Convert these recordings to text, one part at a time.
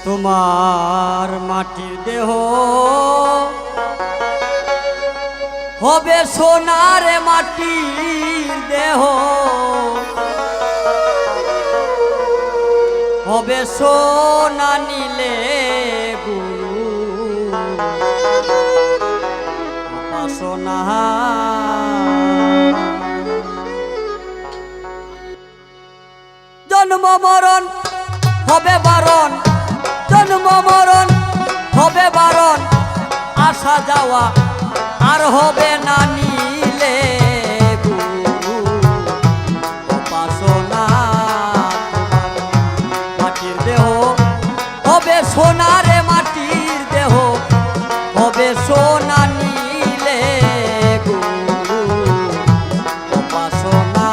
তোমার মাটির দেহ হবে সোনার মাটির দেহ হবে সোনা নিলে গুরু উপাসনা জন্ম মরণ হবে বারণ জন্ম মরণ হবে বারণ আসা যাওয়া আর হবে না নিলে গুরু উপাসনা মাটির দেহ হবে সোনারে মাটির দেহ হবে সোনা নিলে গুরু উপাসনা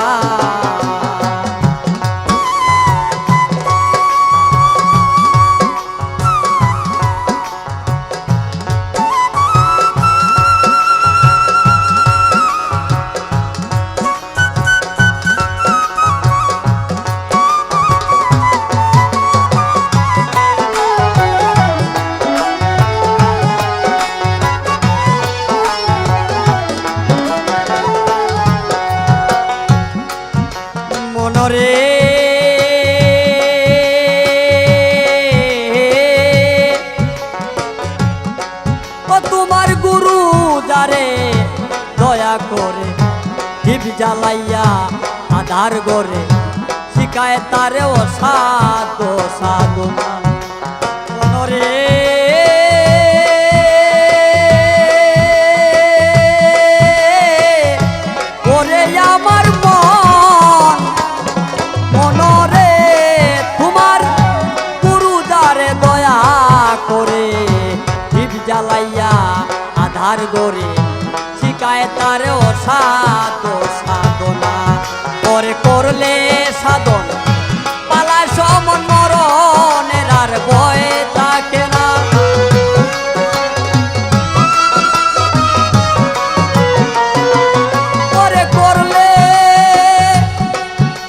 মনরে ও তোমার গুরু যারে দয়া করে দীপ জ্বালাইয়া আধার গরে শিখায় তারে ও সাধু সাধনা মনরে ওরে আমার মন মনরে তোমার গুরু যারে দয়া করে দীপ জ্বালাইয়া আধার গরে শিখায় তারে ও সাধু সাধনা করে করলে সাধন পালায় সমন মরণের আর ভয় থাকে না করে করলে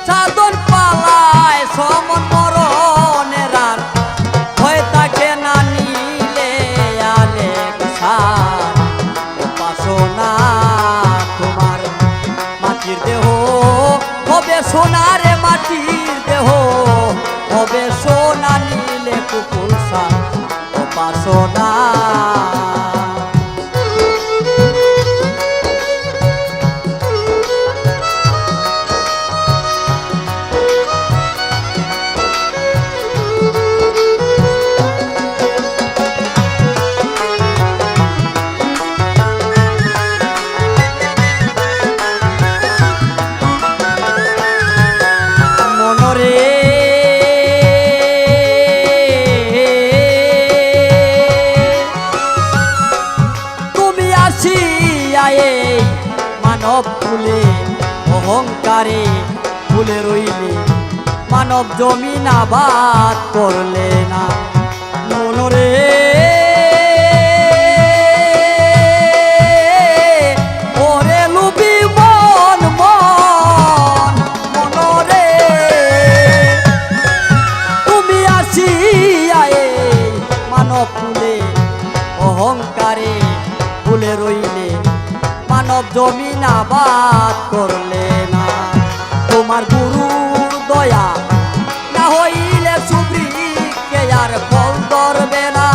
সাধন পালায় সমন মরণের আর ভয় থাকে না নিলে আলে সার উপাসনা তোমার মাটির দেহ হবে সোনারে মাটির দেহ হবে সোনা নিলে কুকুর সার উপাসনা মানব ফুলে অহংকারে ফুলে রইলে মানব জমিন আবাদ করলে না মনরে ওরে লুবি মন মন মনরে তুমি আসিয়া মানব ফুলে অহংকারে ফুলে রইলে মানব জমিন আবাদ করলে না তোমার গুরুর দয়া না হইলে সুবৃক্ষে আর ফল ধরবে না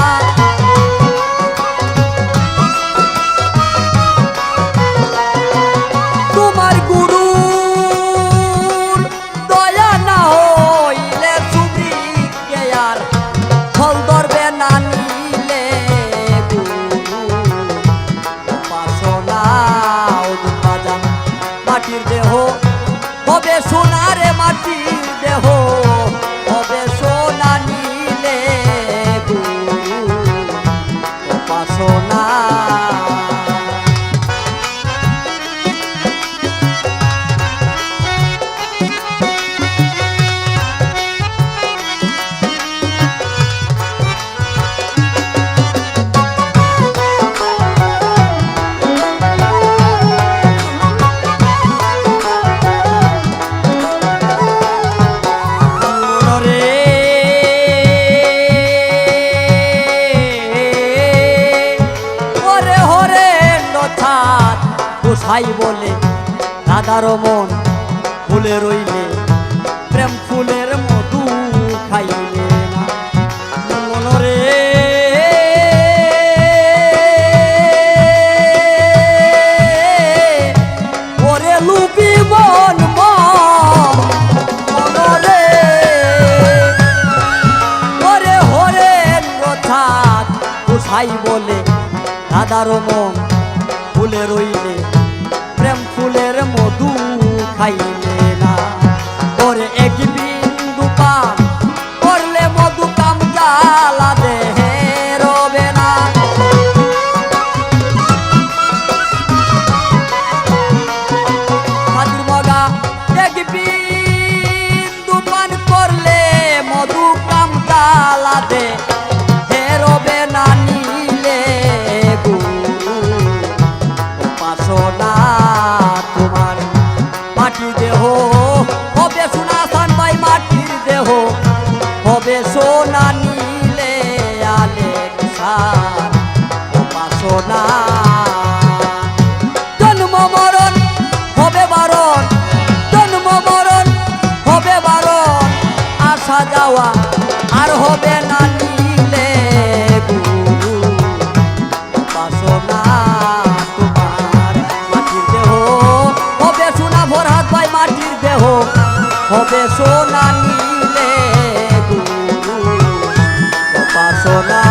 তোমার গুরুর দয়া না হইলে সুবৃক্ষে আর ফল ধরবে না নিলে মাটির দেহ হবে সোনারে মাটির দেহ হবে সোনা নিলে ভাই বলে রাধার মন ফুলে রইলে প্রেম ফুলের মধু খাইলে না মনরে ওরে লুবি মন মনরে ওরে হরেন্দ্র ছাদ ভাই বলে রাধার মন ফুলে রইলে প্রেম ফুলের মধু খাইলে না ওরে এক বিন্দু পান করলে মধু কাম জ্বালা দেহে রবে না হাজির মগা এক বিন্দু পান করলে মধু কাম জ্বালা দেহে রবে না নিলে সোনা তোমার মাটির দেহ হবে সোনা সান ভাই মাটির দেহ হবে সোনা নীলে আলেকসার সোনা জন্ম মরণ হবে বারণ জন্ম মরণ হবে বারণ আসা যাওয়া আর হবে না নীলে সোনা হবে সোনা নীলে গুরু সোনা